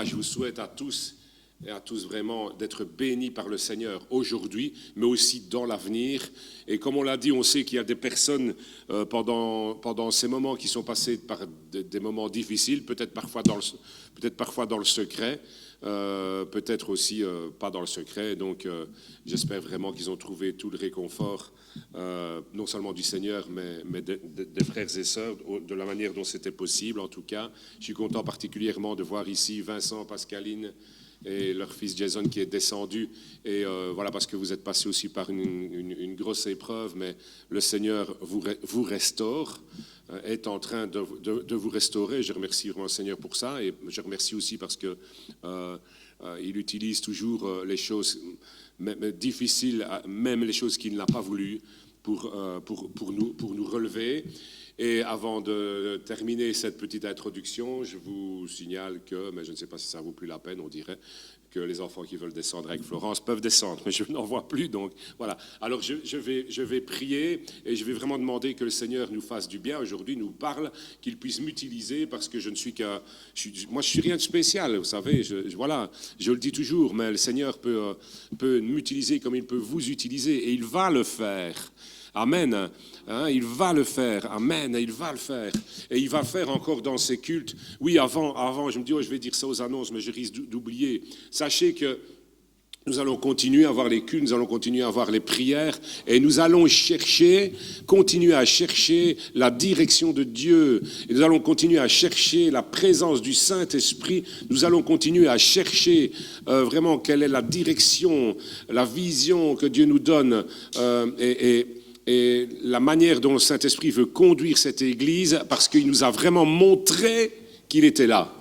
voilà, je vous souhaite à tous et à tous vraiment d'être bénis par le Seigneur aujourd'hui, mais aussi dans l'avenir. Et comme on l'a dit, on sait qu'il y a des personnes pendant ces moments qui sont passés par des moments difficiles, peut-être parfois dans le secret, peut-être aussi pas dans le secret. Donc j'espère vraiment qu'ils ont trouvé tout le réconfort, non seulement du Seigneur, mais des frères et sœurs, de la manière dont c'était possible en tout cas. Je suis content particulièrement de voir ici Vincent, Pascaline et leur fils Jason qui est descendu. Et voilà, parce que vous êtes passé aussi par une grosse épreuve, mais le Seigneur vous restaure, est en train de vous restaurer. Je remercie vraiment le Seigneur pour ça, et je remercie aussi parce que il utilise toujours les choses difficiles, même les choses qu'il n'a pas voulu, pour nous relever. Et avant de terminer cette petite introduction, je vous signale que, mais je ne sais pas si ça vaut plus la peine, on dirait que les enfants qui veulent descendre avec Florence peuvent descendre, mais je n'en vois plus, donc voilà. Alors je vais prier et je vais vraiment demander que le Seigneur nous fasse du bien aujourd'hui, nous parle, qu'il puisse m'utiliser, parce que je ne suis moi je suis rien de spécial, vous savez, voilà, je le dis toujours, mais le Seigneur peut m'utiliser comme il peut vous utiliser, et il va le faire. Amen. Il va le faire. Amen. Il va le faire. Et il va le faire encore dans ses cultes. Oui, avant, je me dis, je vais dire ça aux annonces, mais je risque d'oublier. Sachez que nous allons continuer à avoir les cultes, nous allons continuer à avoir les prières, et nous allons continuer à chercher la direction de Dieu, et nous allons continuer à chercher la présence du Saint-Esprit, nous allons continuer à chercher vraiment quelle est la direction, la vision que Dieu nous donne, et la manière dont le Saint-Esprit veut conduire cette Église, parce qu'il nous a vraiment montré qu'il était là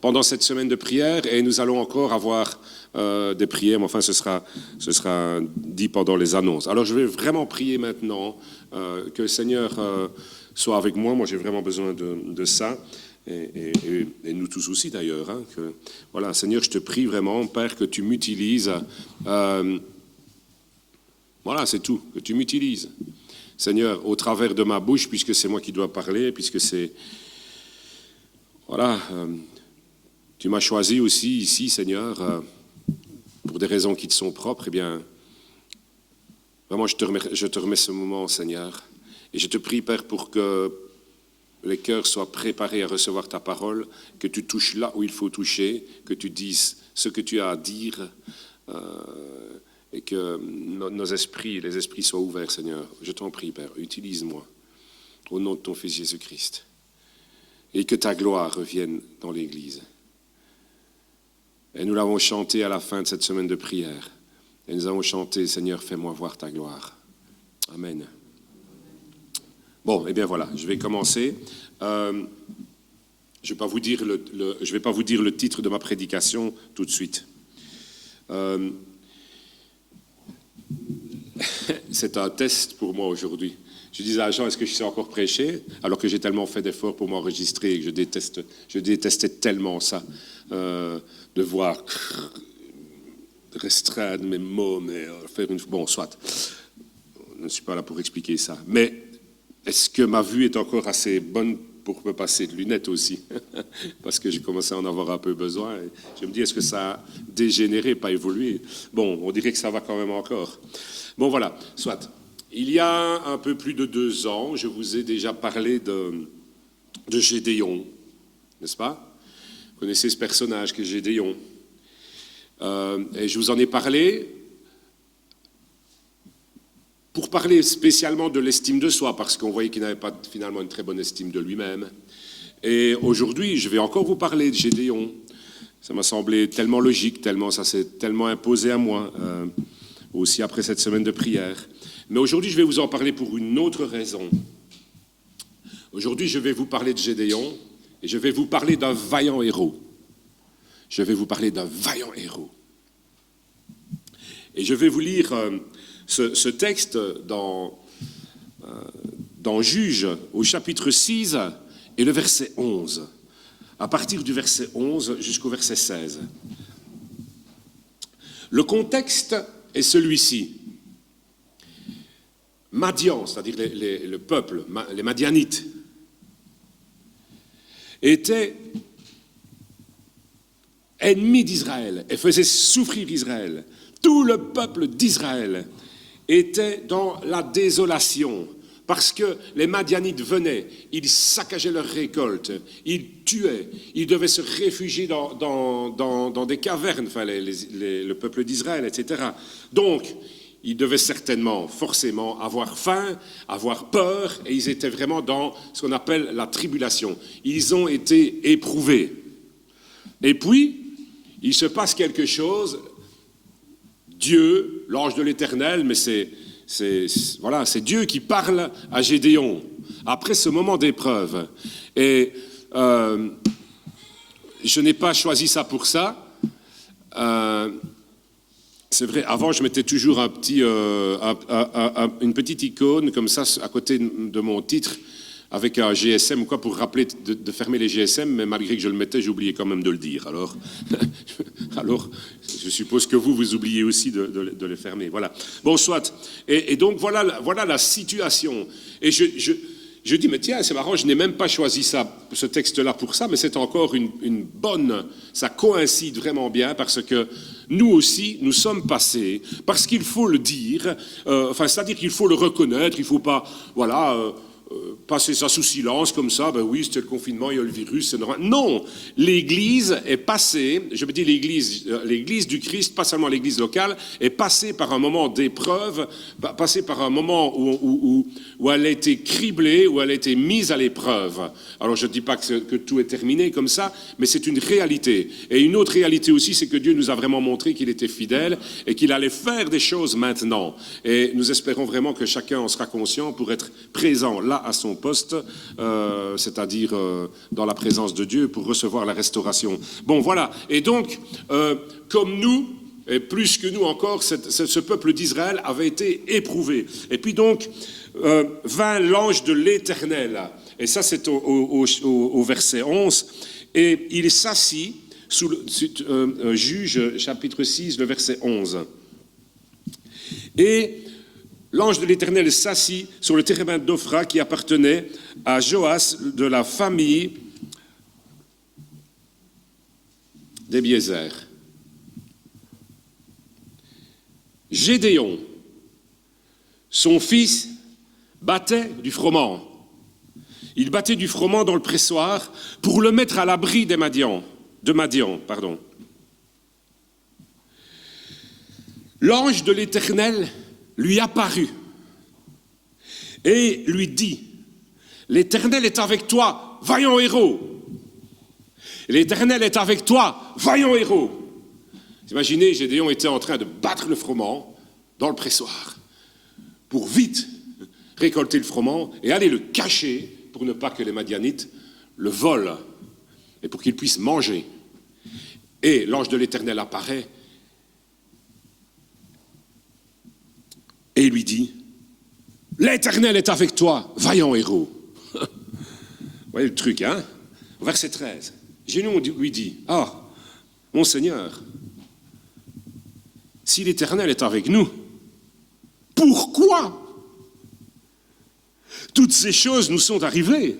pendant cette semaine de prière, et nous allons encore avoir des prières, mais enfin ce sera dit pendant les annonces. Alors je vais vraiment prier maintenant que le Seigneur soit avec moi. Moi j'ai vraiment besoin de ça, et nous tous aussi d'ailleurs. Voilà, Seigneur, je te prie vraiment, Père, que tu m'utilises. Voilà, c'est tout, que tu m'utilises. Seigneur, au travers de ma bouche, puisque c'est moi qui dois parler, puisque c'est... Voilà, tu m'as choisi aussi ici, Seigneur, pour des raisons qui te sont propres. Eh bien, vraiment, je te remets ce moment, Seigneur. Et je te prie, Père, pour que les cœurs soient préparés à recevoir ta parole, que tu touches là où il faut toucher, que tu dises ce que tu as à dire, et que nos esprits, les esprits soient ouverts, Seigneur. Je t'en prie, Père, utilise-moi au nom de ton Fils Jésus-Christ, et que ta gloire revienne dans l'Église. Et nous l'avons chanté à la fin de cette semaine de prière, et nous avons chanté, Seigneur, fais-moi voir ta gloire. Amen. Bon, eh bien voilà, je vais commencer. Je ne vais pas vous dire le titre de ma prédication tout de suite. C'est un test pour moi aujourd'hui. Je disais à Jean, est-ce que je sais encore prêcher, alors que j'ai tellement fait d'efforts pour m'enregistrer et que je détestais tellement ça, devoir restreindre mes mots, mais faire une... Bon, soit. Je ne suis pas là pour expliquer ça. Mais est-ce que ma vue est encore assez bonne pour me passer de lunettes aussi? Parce que j'ai commencé à en avoir un peu besoin. Et je me dis, est-ce que ça a dégénéré, pas évolué? Bon, on dirait que ça va quand même encore. Bon, voilà, soit. Il y a un peu plus de 2 ans, je vous ai déjà parlé de Gédéon, n'est-ce pas? Vous connaissez ce personnage qui est Gédéon. Et je vous en ai parlé pour parler spécialement de l'estime de soi, parce qu'on voyait qu'il n'avait pas finalement une très bonne estime de lui-même. Et aujourd'hui, je vais encore vous parler de Gédéon. Ça m'a semblé tellement logique, ça s'est tellement imposé à moi, aussi après cette semaine de prière. Mais aujourd'hui, je vais vous en parler pour une autre raison. Aujourd'hui, je vais vous parler de Gédéon, et je vais vous parler d'un vaillant héros. Je vais vous parler d'un vaillant héros. Et je vais vous lire ce texte dans Juges, au chapitre 6 et le verset 11. À partir du verset 11 jusqu'au verset 16. Le contexte est celui-ci. Madian, c'est-à-dire le peuple, les Madianites, étaient ennemi d'Israël et faisait souffrir Israël. Tout le peuple d'Israël était dans la désolation parce que les Madianites venaient, ils saccageaient leurs récoltes, ils tuaient, ils devaient se réfugier dans des cavernes, enfin, le peuple d'Israël, etc. Donc, ils devaient certainement, forcément, avoir faim, avoir peur, et ils étaient vraiment dans ce qu'on appelle la tribulation. Ils ont été éprouvés. Et puis, il se passe quelque chose, Dieu, l'ange de l'Éternel, mais c'est Dieu qui parle à Gédéon, après ce moment d'épreuve. Et je n'ai pas choisi ça pour ça. C'est vrai, avant je mettais toujours une petite icône comme ça à côté de mon titre avec un GSM ou quoi pour rappeler de fermer les GSM, mais malgré que je le mettais, j'ai oublié quand même de le dire. Alors je suppose que vous oubliez aussi de les fermer. Voilà. Bon, soit. Et donc voilà la situation. Et je dis, mais tiens, c'est marrant, je n'ai même pas choisi ce texte-là pour ça, mais c'est encore une bonne, ça coïncide vraiment bien parce que nous aussi, nous sommes passés, parce qu'il faut le dire, c'est-à-dire qu'il faut le reconnaître, il ne faut pas, passer ça sous silence comme ça, ben oui, c'était le confinement, il y a le virus, c'est normal. Non, l'Église est passée, je veux dire l'Église du Christ, pas seulement l'Église locale, est passée par un moment d'épreuve, passée par un moment où elle a été criblée, où elle a été mise à l'épreuve. Alors je ne dis pas que tout est terminé comme ça, mais c'est une réalité. Et une autre réalité aussi, c'est que Dieu nous a vraiment montré qu'il était fidèle et qu'il allait faire des choses maintenant. Et nous espérons vraiment que chacun en sera conscient pour être présent là à son poste, c'est-à-dire dans la présence de Dieu pour recevoir la restauration. Bon, voilà. Et donc, comme nous, et plus que nous encore, ce peuple d'Israël avait été éprouvé. Et puis donc, vint l'ange de l'Éternel. Et ça, c'est au verset 11. Et il s'assit sous Juge, chapitre 6, le verset 11. Et l'ange de l'Éternel s'assit sur le térébinthe d'Ophra qui appartenait à Joas de la famille d'Ebiézer. Gédéon, son fils, battait du froment. Il battait du froment dans le pressoir pour le mettre à l'abri de Madian. L'ange de l'Éternel lui apparut et lui dit, « L'Éternel est avec toi, vaillant héros. L'Éternel est avec toi, vaillant héros. » Imaginez, Gédéon était en train de battre le froment dans le pressoir pour vite récolter le froment et aller le cacher pour ne pas que les Madianites le volent et pour qu'ils puissent manger. Et l'ange de l'Éternel apparaît et il lui dit, « L'Éternel est avec toi, vaillant héros. » Vous voyez le truc, hein? Verset 13. Gédéon lui dit, « Ah, mon Seigneur, si l'Éternel est avec nous, pourquoi toutes ces choses nous sont arrivées?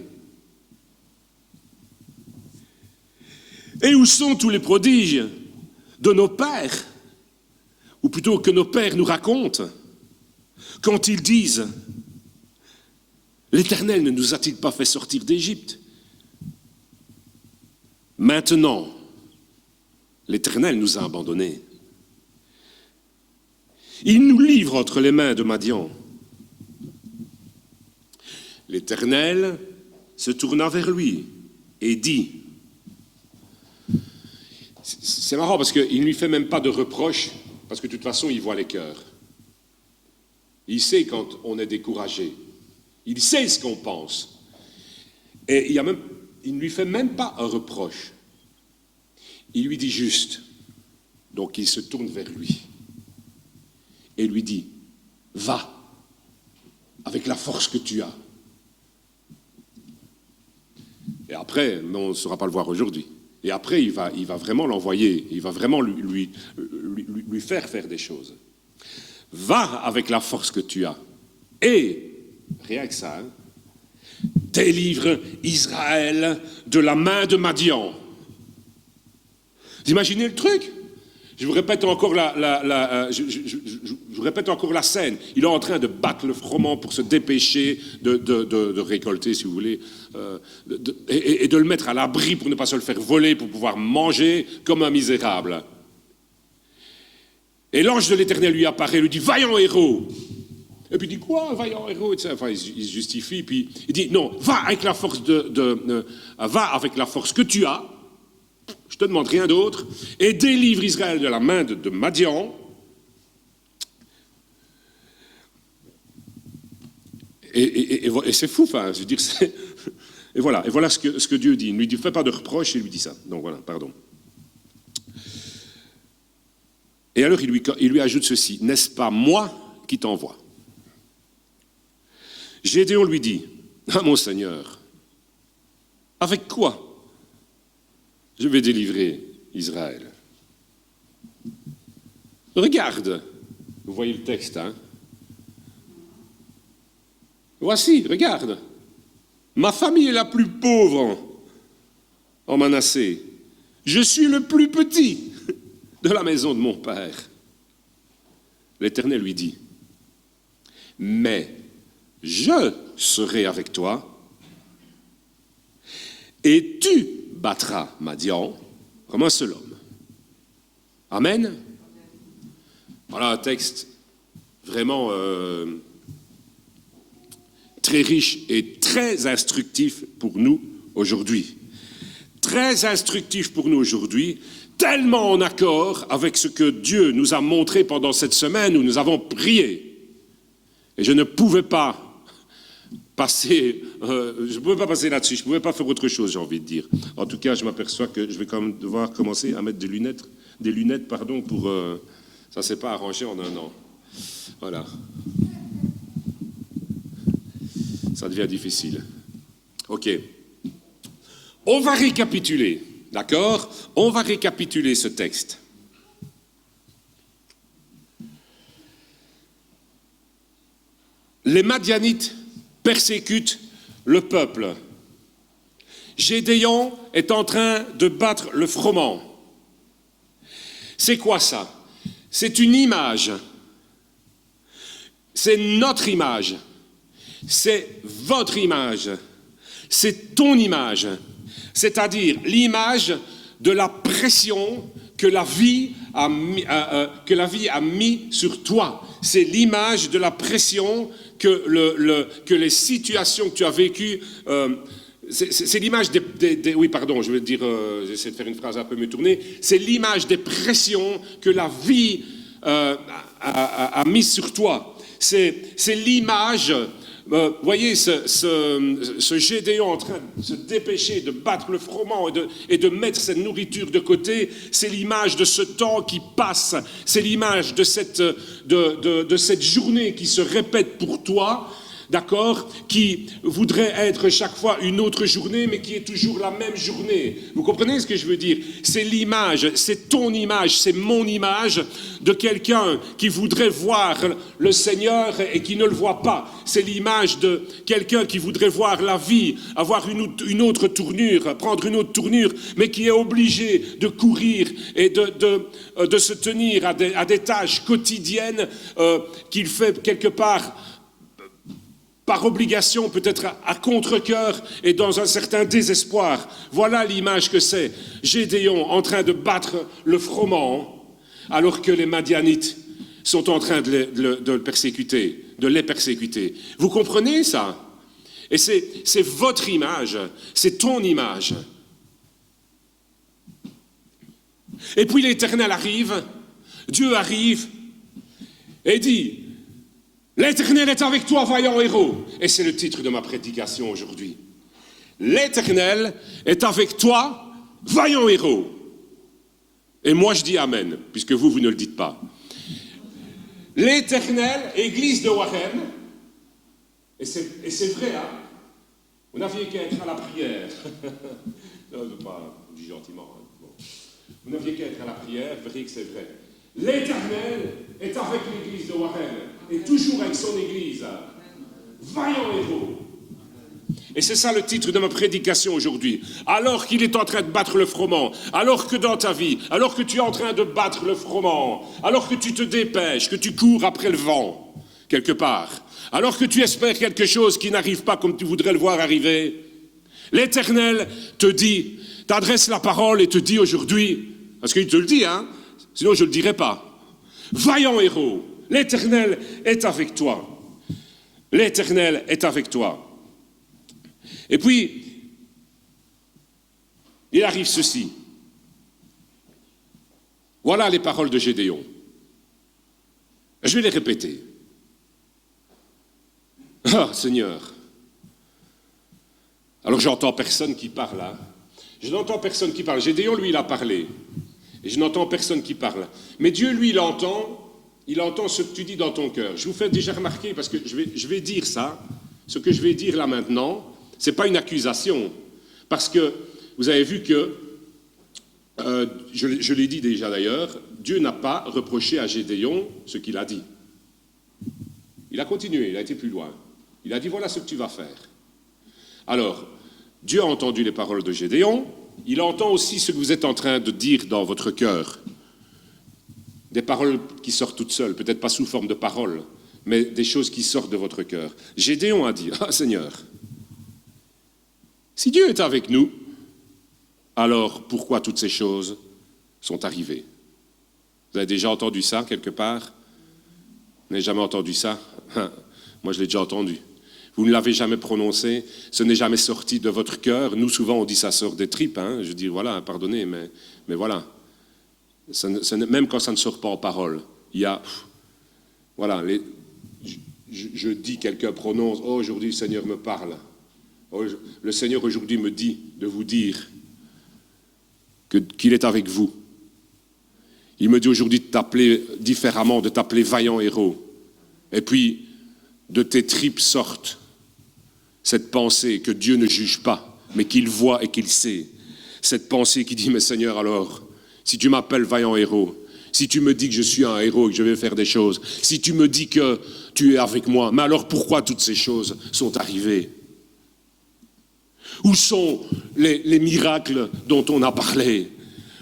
Et où sont tous les prodiges de nos pères? Ou plutôt que nos pères nous racontent, quand ils disent, l'Éternel ne nous a-t-il pas fait sortir d'Égypte? Maintenant, l'Éternel nous a abandonnés. Il nous livre entre les mains de Madian. L'Éternel se tourna vers lui et dit, c'est marrant parce qu'il ne lui fait même pas de reproche, parce que de toute façon, il voit les cœurs. Il sait quand on est découragé. Il sait ce qu'on pense. Et il ne lui fait même pas un reproche. Il lui dit juste, donc il se tourne vers lui et lui dit, va avec la force que tu as. Et après, mais on ne saura pas le voir aujourd'hui. Et après, il va vraiment l'envoyer, il va vraiment lui faire des choses. Va avec la force que tu as. Et, rien que ça, délivre Israël de la main de Madian. Vous imaginez le truc? Je vous répète encore je vous répète encore la scène. Il est en train de battre le froment pour se dépêcher de récolter, si vous voulez, et de le mettre à l'abri pour ne pas se le faire voler, pour pouvoir manger comme un misérable. Et l'ange de l'Éternel lui apparaît, lui dit « Vaillant héros !» Et puis il dit « Quoi, vaillant héros ?» Enfin, il se justifie, puis il dit « Non, va avec la force va avec la force que tu as, je te demande rien d'autre, et délivre Israël de la main de Madian. » Et c'est fou, enfin, je veux dire, et voilà ce que Dieu dit. Il ne lui dit « Fais pas de reproche », il lui dit ça. Donc voilà, pardon. Et alors il lui ajoute ceci, « N'est-ce pas moi qui t'envoie ?» Gédéon lui dit, « Ah mon Seigneur, avec quoi je vais délivrer Israël? » Regarde, vous voyez le texte, hein? Voici, regarde, ma famille est la plus pauvre en Manassé. Je suis le plus petit de la maison de mon père. L'Éternel lui dit, « Mais je serai avec toi, et tu battras Madian comme un seul homme. » Amen. Voilà un texte vraiment très riche et très instructif pour nous aujourd'hui. Très instructif pour nous aujourd'hui, tellement en accord avec ce que Dieu nous a montré pendant cette semaine où nous avons prié. Et je ne pouvais pas passer là-dessus, je ne pouvais pas faire autre chose, j'ai envie de dire. En tout cas, je m'aperçois que je vais quand même devoir commencer à mettre des lunettes, pour... ça ne s'est pas arrangé en un an. Voilà. Ça devient difficile. OK. On va récapituler, d'accord? On va récapituler ce texte. Les Madianites persécutent le peuple. Gédéon est en train de battre le froment. C'est quoi ça? C'est une image. C'est notre image. C'est votre image. C'est ton image. C'est-à-dire l'image de la pression que la vie a mis sur toi. C'est l'image de la pression que les situations que tu as vécues, c'est l'image oui, pardon, je vais dire, j'essaie de faire une phrase un peu mieux tournée, c'est l'image des pressions que la vie a mis sur toi. C'est l'image... voyez ce Gédéon en train de se dépêcher de battre le froment et de mettre cette nourriture de côté, c'est l'image de ce temps qui passe, c'est l'image de cette journée qui se répète pour toi, d'accord, qui voudrait être chaque fois une autre journée, mais qui est toujours la même journée. Vous comprenez ce que je veux dire? C'est l'image, c'est ton image, c'est mon image de quelqu'un qui voudrait voir le Seigneur et qui ne le voit pas. C'est l'image de quelqu'un qui voudrait voir la vie, avoir une autre tournure, prendre une autre tournure, mais qui est obligé de courir et de se tenir à des tâches quotidiennes qu'il fait quelque part par obligation, peut-être à contre-cœur et dans un certain désespoir. Voilà l'image que c'est. Gédéon en train de battre le froment, alors que les Madianites sont en train de les persécuter. Vous comprenez ça? Et c'est votre image, c'est ton image. Et puis l'Éternel arrive, Dieu arrive et dit... L'Éternel est avec toi, vaillant héros. Et c'est le titre de ma prédication aujourd'hui. L'Éternel est avec toi, vaillant héros. Et moi je dis Amen, puisque vous ne le dites pas. L'Éternel, église de Warren, et c'est vrai, hein, vous n'aviez qu'à être à la prière. Non, je ne veux pas, je dis gentiment. Hein. Bon. Vous n'aviez qu'à être à la prière, vous verrez que c'est vrai. L'Éternel est avec l'église de Warren, et toujours avec son église. Vaillant héros. et c'est ça le titre de ma prédication aujourd'hui, alors qu'il est en train de battre le froment, alors que dans ta vie, alors que tu es en train de battre le froment, alors que tu te dépêches, que tu cours après le vent, quelque part, alors que tu espères quelque chose qui n'arrive pas comme tu voudrais le voir arriver, l'Éternel te dit, t'adresse la parole et te dit aujourd'hui, parce qu'il te le dit, hein, sinon je ne le dirai pas, vaillant héros, l'Éternel est avec toi. L'Éternel est avec toi. Et puis, il arrive ceci. Voilà les paroles de Gédéon. Je vais les répéter. Ah, Seigneur. Alors j'entends personne qui parle, hein. Je n'entends personne qui parle. Gédéon, lui, il a parlé. Et je n'entends personne qui parle. Mais Dieu, lui, il entend ce que tu dis dans ton cœur. Je vous fais déjà remarquer, parce que je vais dire ça, ce que je vais dire là maintenant, ce n'est pas une accusation. Parce que vous avez vu que, je l'ai dit déjà d'ailleurs, Dieu n'a pas reproché à Gédéon ce qu'il a dit. Il a continué, il a été plus loin. Il a dit, voilà ce que tu vas faire. Alors, Dieu a entendu les paroles de Gédéon, il entend aussi ce que vous êtes en train de dire dans votre cœur. Des paroles qui sortent toutes seules, peut-être pas sous forme de paroles, mais des choses qui sortent de votre cœur. Gédéon a dit, ah Seigneur, si Dieu est avec nous, alors pourquoi toutes ces choses sont arrivées? Vous avez déjà entendu ça quelque part? Vous n'avez jamais entendu ça? Moi je l'ai déjà entendu. Vous ne l'avez jamais prononcé, ce n'est jamais sorti de votre cœur. Nous souvent on dit ça sort des tripes, hein. Je dis voilà, pardonnez, mais voilà. Même quand ça ne sort pas en parole, il y a, voilà, je dis, quelqu'un prononce, oh aujourd'hui le Seigneur me parle, oh, le Seigneur aujourd'hui me dit de vous dire qu'il est avec vous. Il me dit aujourd'hui de t'appeler différemment, de t'appeler vaillant héros. Et puis, de tes tripes sortent cette pensée que Dieu ne juge pas, mais qu'il voit et qu'il sait. Cette pensée qui dit, mais Seigneur alors, si tu m'appelles vaillant héros, si tu me dis que je suis un héros et que je vais faire des choses, si tu me dis que tu es avec moi, mais alors pourquoi toutes ces choses sont arrivées? Où sont les miracles dont on a parlé?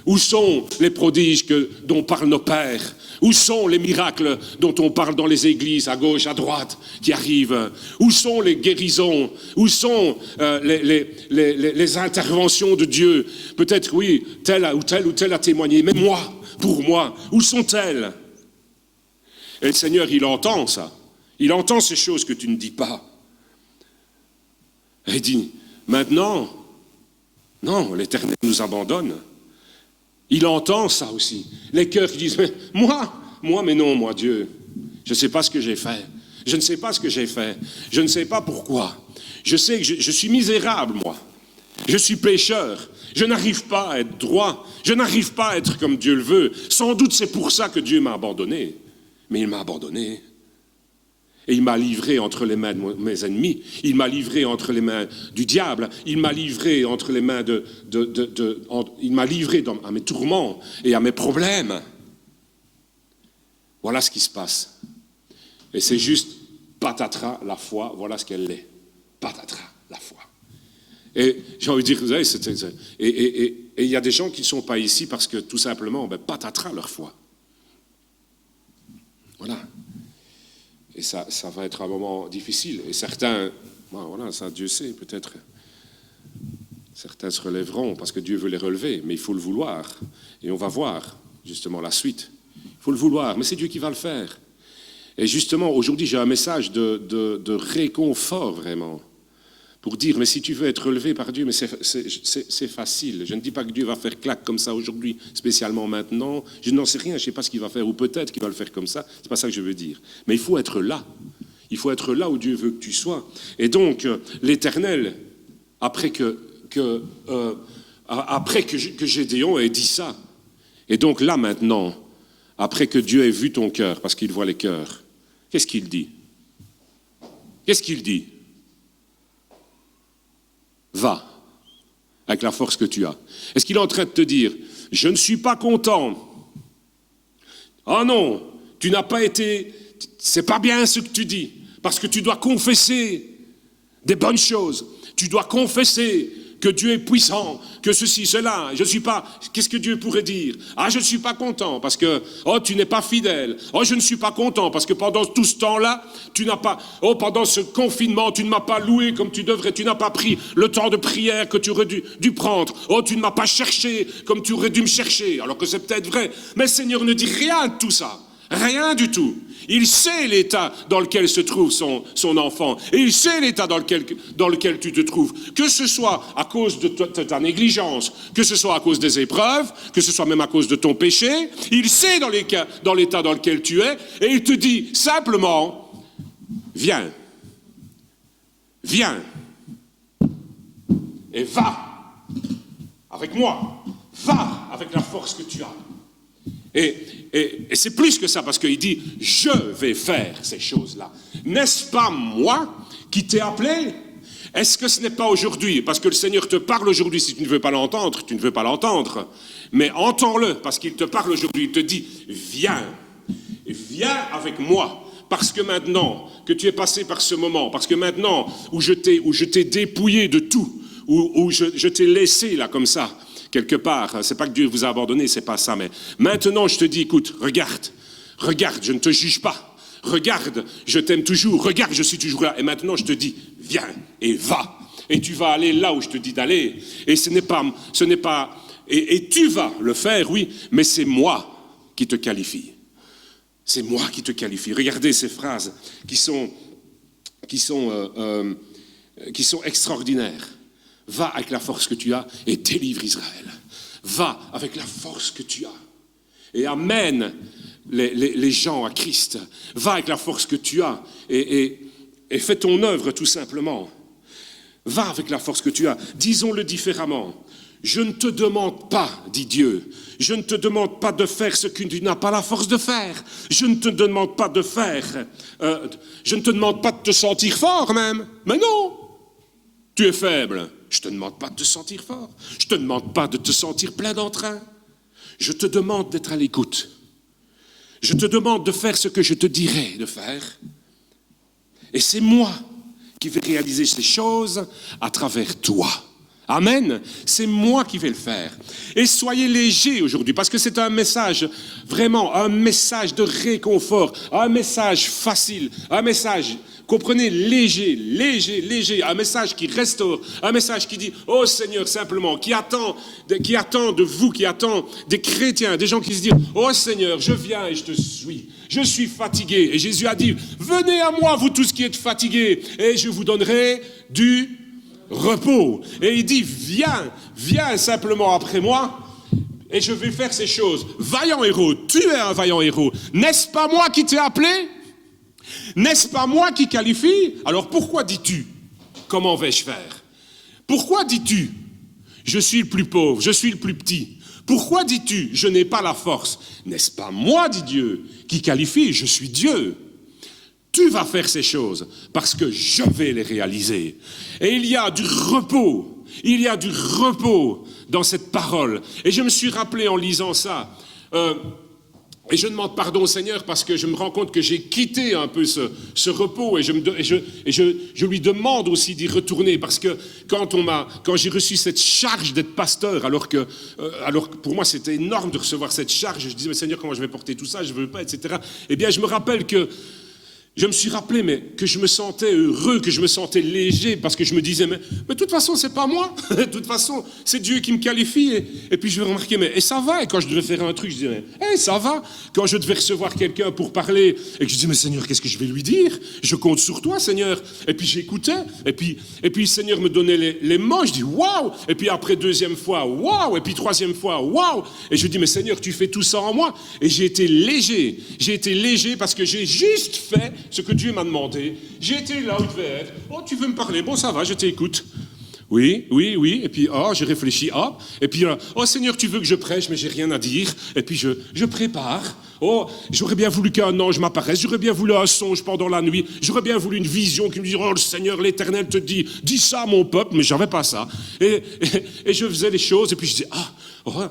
Où sont les prodiges dont parlent nos pères? Où sont les miracles dont on parle dans les églises, à gauche, à droite, qui arrivent? Où sont les guérisons? Où sont les interventions de Dieu? Peut-être, oui, tel ou tel a témoigné, mais moi, pour moi, où sont-elles? Et le Seigneur, il entend ça. Il entend ces choses que tu ne dis pas. Et il dit, maintenant, non, l'Éternel nous abandonne. Il entend ça aussi. Les cœurs qui disent, mais moi, Dieu, je ne sais pas ce que j'ai fait. Je ne sais pas ce que j'ai fait. Je ne sais pas pourquoi. Je sais que je suis misérable, moi. Je suis pécheur. Je n'arrive pas à être droit. Je n'arrive pas à être comme Dieu le veut. Sans doute c'est pour ça que Dieu m'a abandonné. Mais il m'a abandonné. Et il m'a livré entre les mains de mes ennemis. Il m'a livré entre les mains du diable. Il m'a livré entre les mains il m'a livré à mes tourments et à mes problèmes. Voilà ce qui se passe. Et c'est juste patatras, la foi, voilà ce qu'elle est. Patatras, la foi. Et j'ai envie de dire, vous savez, et il y a des gens qui ne sont pas ici parce que tout simplement, patatras leur foi. Voilà. Et ça va être un moment difficile. Et certains, voilà, ça Dieu sait, peut-être, certains se relèveront parce que Dieu veut les relever, mais il faut le vouloir. Et on va voir, justement, la suite. Il faut le vouloir, mais c'est Dieu qui va le faire. Et justement, aujourd'hui, j'ai un message de réconfort, vraiment, pour dire, mais si tu veux être relevé par Dieu, mais c'est facile. Je ne dis pas que Dieu va faire claque comme ça aujourd'hui, spécialement maintenant. Je n'en sais rien, je ne sais pas ce qu'il va faire, ou peut-être qu'il va le faire comme ça. Ce n'est pas ça que je veux dire. Mais il faut être là. Il faut être là où Dieu veut que tu sois. Et donc, l'Éternel, après que Gédéon ait dit ça, et donc là maintenant, après que Dieu ait vu ton cœur, parce qu'il voit les cœurs, qu'est-ce qu'il dit? Qu'est-ce qu'il dit? Va, avec la force que tu as. Est-ce qu'il est en train de te dire, je ne suis pas content? Ah non, tu n'as pas été, c'est pas bien ce que tu dis, parce que tu dois confesser des bonnes choses. Tu dois confesser que Dieu est puissant, que ceci, cela. Je ne suis pas... Qu'est-ce que Dieu pourrait dire? Ah, je ne suis pas content parce que... Oh, tu n'es pas fidèle. Oh, je ne suis pas content parce que pendant tout ce temps-là, tu n'as pas... Oh, pendant ce confinement, tu ne m'as pas loué comme tu devrais. Tu n'as pas pris le temps de prière que tu aurais dû prendre. Oh, tu ne m'as pas cherché comme tu aurais dû me chercher. Alors que c'est peut-être vrai. Mais le Seigneur ne dit rien de tout ça. Rien du tout. Il sait l'état dans lequel se trouve son enfant. Et il sait l'état dans lequel tu te trouves. Que ce soit à cause de ta négligence, que ce soit à cause des épreuves, que ce soit même à cause de ton péché. Il sait dans l'état dans lequel tu es. Et il te dit simplement, viens. Viens. Et va. Avec moi. Va avec la force que tu as. Et c'est plus que ça, parce qu'il dit, je vais faire ces choses-là. N'est-ce pas moi qui t'ai appelé? Est-ce que ce n'est pas aujourd'hui? Parce que le Seigneur te parle aujourd'hui, si tu ne veux pas l'entendre, tu ne veux pas l'entendre. Mais entends-le, parce qu'il te parle aujourd'hui, il te dit, viens avec moi. Parce que maintenant que tu es passé par ce moment, parce que maintenant où je t'ai dépouillé de tout, où je t'ai laissé là comme ça, quelque part, c'est pas que Dieu vous a abandonné, c'est pas ça, mais maintenant je te dis, écoute, regarde, je ne te juge pas, regarde, je t'aime toujours, regarde, je suis toujours là, et maintenant je te dis, viens et va, et tu vas aller là où je te dis d'aller, et ce n'est pas, et tu vas le faire, oui, mais c'est moi qui te qualifie, c'est moi qui te qualifie. Regardez ces phrases qui sont extraordinaires. Va avec la force que tu as et délivre Israël. Va avec la force que tu as et amène les gens à Christ. Va avec la force que tu as et fais ton œuvre tout simplement. Va avec la force que tu as. Disons-le différemment. Je ne te demande pas, dit Dieu, je ne te demande pas de faire ce que tu n'as pas la force de faire. Je ne te demande pas de faire, je ne te demande pas de te sentir fort même. Mais non, tu es faible. Je ne te demande pas de te sentir fort. Je ne te demande pas de te sentir plein d'entrain. Je te demande d'être à l'écoute. Je te demande de faire ce que je te dirai de faire. Et c'est moi qui vais réaliser ces choses à travers toi. Amen. C'est moi qui vais le faire. Et soyez légers aujourd'hui, parce que c'est un message, vraiment un message de réconfort, un message facile, un message, comprenez, léger, un message qui restaure, un message qui dit, oh Seigneur, simplement, qui attend de vous, qui attend des chrétiens, des gens qui se disent, oh Seigneur, je viens et je te suis. Je suis fatigué. Et Jésus a dit, venez à moi, vous tous qui êtes fatigués, et je vous donnerai du repos. Et il dit, viens simplement après moi et je vais faire ces choses. Vaillant héros, tu es un vaillant héros. N'est-ce pas moi qui t'ai appelé? N'est-ce pas moi qui qualifie? Alors pourquoi dis-tu, comment vais-je faire? Pourquoi dis-tu, je suis le plus pauvre, je suis le plus petit? Pourquoi dis-tu, je n'ai pas la force? N'est-ce pas moi, dit Dieu, qui qualifie? Je suis Dieu. Tu vas faire ces choses parce que je vais les réaliser. Et il y a du repos dans cette parole. Et je me suis rappelé en lisant ça, et je demande pardon au Seigneur parce que je me rends compte que j'ai quitté un peu ce repos et je lui demande aussi d'y retourner parce que quand j'ai reçu cette charge d'être pasteur, alors que pour moi c'était énorme de recevoir cette charge, je disais mais Seigneur comment je vais porter tout ça, je ne veux pas, etc. Eh bien je me rappelle que je me suis rappelé mais que je me sentais heureux, que je me sentais léger parce que je me disais mais de toute façon c'est pas moi, de toute façon c'est Dieu qui me qualifie et puis je vais remarquer mais et ça va, et quand je devais faire un truc je disais mais ça va, quand je devais recevoir quelqu'un pour parler et que je disais mais Seigneur qu'est-ce que je vais lui dire, je compte sur toi Seigneur, et puis j'écoutais et puis le Seigneur me donnait les mots, je dis waouh, et puis après deuxième fois waouh, et puis troisième fois waouh, et je dis mais Seigneur tu fais tout ça en moi, et j'ai été léger parce que j'ai juste fait ce que Dieu m'a demandé. J'ai été là où il devait être. Oh, tu veux me parler? Bon, ça va, je t'écoute. Oui. Et puis, j'ai réfléchi. Et puis, oh Seigneur, tu veux que je prêche, mais j'ai rien à dire. Et puis, je prépare. Oh, j'aurais bien voulu qu'un ange m'apparaisse. J'aurais bien voulu un songe pendant la nuit. J'aurais bien voulu une vision qui me dise, oh, le Seigneur, l'Éternel te dit, dis ça à mon peuple, mais j'avais pas ça. Et je faisais les choses, et puis je dis,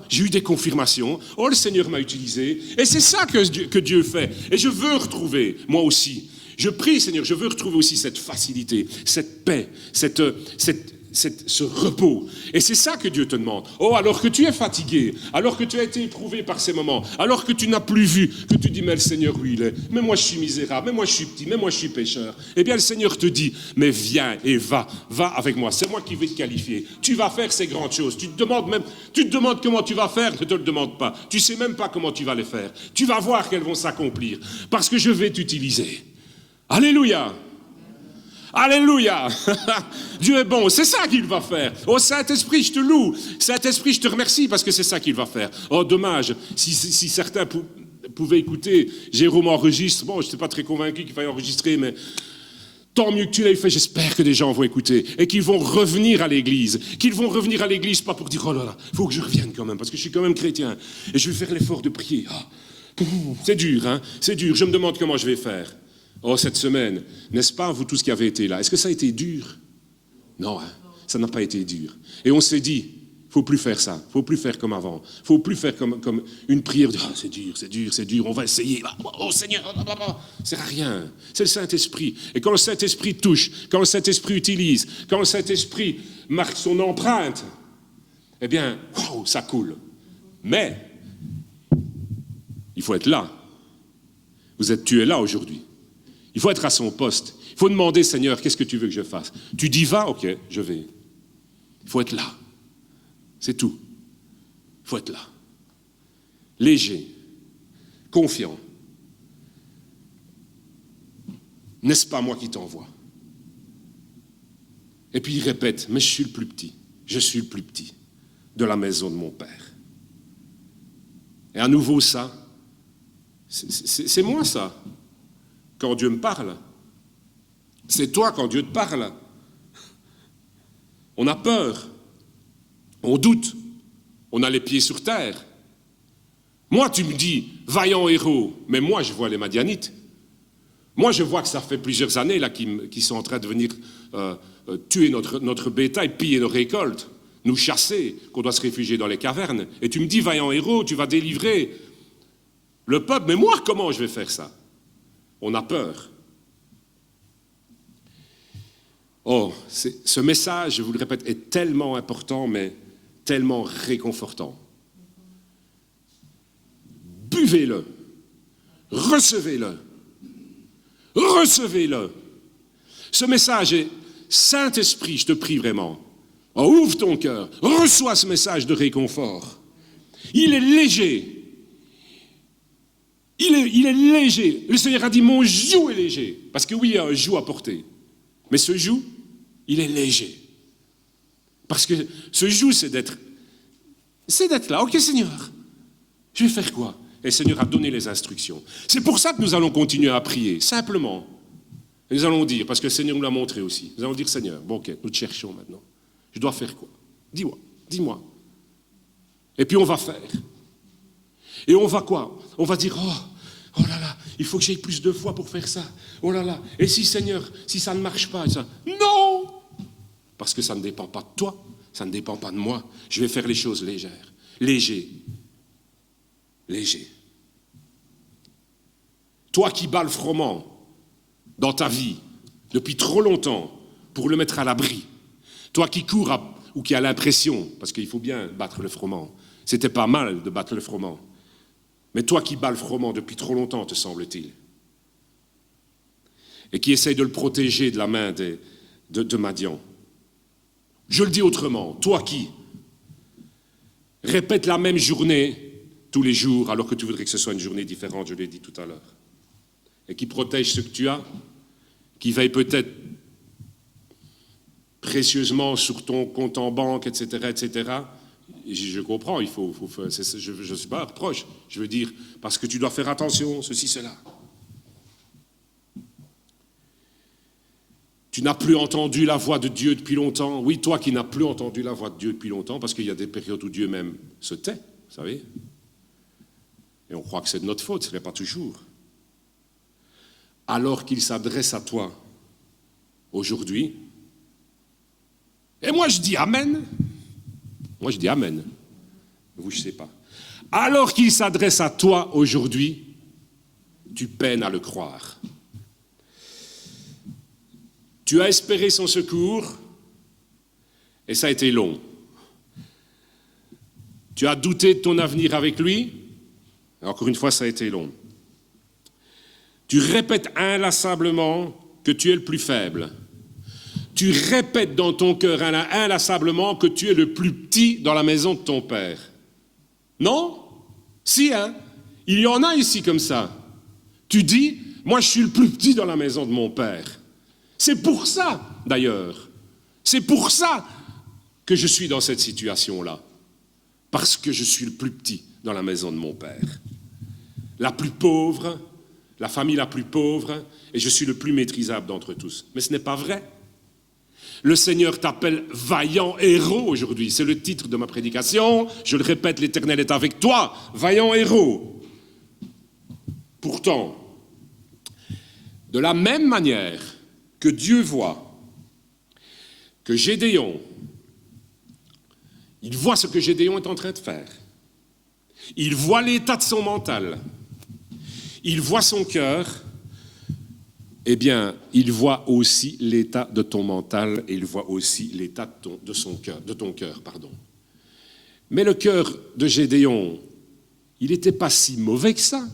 j'ai eu des confirmations. Oh, le Seigneur m'a utilisé. Et c'est ça que Dieu fait. Et je veux retrouver, moi aussi. Je prie, Seigneur, je veux retrouver aussi cette facilité, cette paix, ce repos. Et c'est ça que Dieu te demande. Oh, alors que tu es fatigué, alors que tu as été éprouvé par ces moments, alors que tu n'as plus vu, que tu dis, mais le Seigneur, où il est? Mais moi, je suis misérable, mais moi, je suis petit, mais moi, je suis pécheur. Eh bien, le Seigneur te dit, mais viens et va avec moi. C'est moi qui vais te qualifier. Tu vas faire ces grandes choses. Tu te demandes comment tu vas faire, je ne te le demande pas. Tu ne sais même pas comment tu vas les faire. Tu vas voir qu'elles vont s'accomplir, parce que je vais t'utiliser. Alléluia! Alléluia. Dieu est bon, c'est ça qu'il va faire. Oh Saint-Esprit, je te loue. Saint-Esprit, je te remercie parce que c'est ça qu'il va faire. Oh dommage, si certains pouvaient écouter, Jérôme enregistre. Bon, je n'étais pas très convaincu qu'il faille enregistrer, mais tant mieux que tu l'aies fait, j'espère que des gens vont écouter et qu'ils vont revenir à l'église. Qu'ils vont revenir à l'église, pas pour dire, oh là là, il faut que je revienne quand même, parce que je suis quand même chrétien. Et je vais faire l'effort de prier. Oh, c'est dur, hein, c'est dur. Je me demande comment je vais faire. Oh, cette semaine, n'est-ce pas, vous tous qui avez été là, est-ce que ça a été dur? Non, hein, ça n'a pas été dur. Et on s'est dit, il ne faut plus faire ça, il ne faut plus faire comme avant, il ne faut plus faire comme une prière de c'est dur, on va essayer, oh Seigneur, ça ne sert à rien. C'est le Saint-Esprit. Et quand le Saint-Esprit touche, quand le Saint-Esprit utilise, quand le Saint-Esprit marque son empreinte, eh bien, wow, ça coule. Mais, il faut être là. Tu es là aujourd'hui. Il faut être à son poste. Il faut demander, Seigneur, qu'est-ce que tu veux que je fasse? Tu dis va, ok, je vais. Il faut être là. C'est tout. Il faut être là. Léger. Confiant. N'est-ce pas moi qui t'envoie? Et puis il répète, mais je suis le plus petit. Je suis le plus petit de la maison de mon Père. Et à nouveau ça, c'est moi ça. Quand Dieu me parle, c'est toi quand Dieu te parle. On a peur, on doute, on a les pieds sur terre. Moi, tu me dis, vaillant héros, mais moi, je vois les Madianites. Moi, je vois que ça fait plusieurs années là qu'ils sont en train de venir tuer notre bétail, piller nos récoltes, nous chasser, qu'on doit se réfugier dans les cavernes. Et tu me dis, vaillant héros, tu vas délivrer le peuple. Mais moi, comment je vais faire ça? On a peur. Oh, ce message, je vous le répète, est tellement important, mais tellement réconfortant. Buvez-le. Recevez-le. Recevez-le. Ce message est Saint-Esprit, je te prie vraiment. Oh, ouvre ton cœur. Reçois ce message de réconfort. Il est léger. Il est léger. Le Seigneur a dit, mon joug est léger. Parce que oui, il y a un joug à porter. Mais ce joug, il est léger. Parce que ce joug, c'est d'être là. Ok, Seigneur, je vais faire quoi? Et le Seigneur a donné les instructions. C'est pour ça que nous allons continuer à prier, simplement. Et nous allons dire, parce que le Seigneur nous l'a montré aussi, nous allons dire, Seigneur, bon ok, nous te cherchons maintenant. Je dois faire quoi? Dis-moi. Et puis on va faire. Et on va quoi? On va dire, oh là là, il faut que j'aille plus de foi pour faire ça. Oh là là, et si Seigneur, si ça ne marche pas, ça... Non! Parce que ça ne dépend pas de toi, ça ne dépend pas de moi. Je vais faire les choses légères. Léger. Toi qui bats le froment dans ta vie depuis trop longtemps pour le mettre à l'abri. Toi qui cours ou qui a l'impression, parce qu'il faut bien battre le froment. C'était pas mal de battre le froment. Mais toi qui bats le froment depuis trop longtemps, te semble-t-il, et qui essaye de le protéger de la main de Madian. Je le dis autrement, toi qui répètes la même journée tous les jours, alors que tu voudrais que ce soit une journée différente, je l'ai dit tout à l'heure, et qui protège ce que tu as, qui veille peut-être précieusement sur ton compte en banque, etc., je comprends, je ne suis pas proche, je veux dire, parce que tu dois faire attention, ceci, cela. Tu n'as plus entendu la voix de Dieu depuis longtemps. Oui, toi qui n'as plus entendu la voix de Dieu depuis longtemps, parce qu'il y a des périodes où Dieu même se tait, vous savez. Et on croit que c'est de notre faute, ce n'est pas toujours. Alors qu'il s'adresse à toi aujourd'hui, et moi je dis Amen. Moi je dis Amen. Vous, je ne sais pas. Alors qu'il s'adresse à toi aujourd'hui, tu peines à le croire. Tu as espéré son secours et ça a été long. Tu as douté de ton avenir avec lui, et encore une fois, ça a été long. Tu répètes inlassablement que tu es le plus faible. Tu répètes dans ton cœur inlassablement que tu es le plus petit dans la maison de ton père. Non? Si, hein? Il y en a ici comme ça. Tu dis, moi je suis le plus petit dans la maison de mon père. C'est pour ça, d'ailleurs. C'est pour ça que je suis dans cette situation-là. Parce que je suis le plus petit dans la maison de mon père. La plus pauvre, la famille la plus pauvre, et je suis le plus maîtrisable d'entre tous. Mais ce n'est pas vrai. Le Seigneur t'appelle vaillant héros aujourd'hui. C'est le titre de ma prédication. Je le répète, l'Éternel est avec toi, vaillant héros. Pourtant, de la même manière que Dieu voit que Gédéon, il voit ce que Gédéon est en train de faire. Il voit l'état de son mental. Il voit son cœur. Eh bien, il voit aussi l'état de ton mental et il voit aussi l'état de ton cœur. Mais le cœur de Gédéon, il n'était pas si mauvais que ça.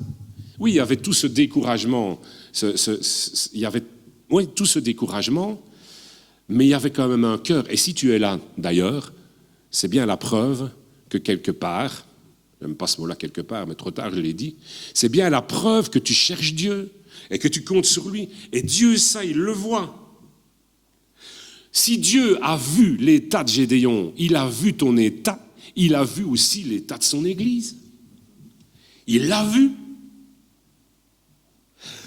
Oui, il y avait tout ce découragement, tout ce découragement, mais il y avait quand même un cœur. Et si tu es là, d'ailleurs, c'est bien la preuve que quelque part, j'aime pas ce mot-là quelque part, mais trop tard je l'ai dit, c'est bien la preuve que tu cherches Dieu et que tu comptes sur lui. Et Dieu, ça, il le voit. Si Dieu a vu l'état de Gédéon, il a vu ton état, il a vu aussi l'état de son Église. Il l'a vu.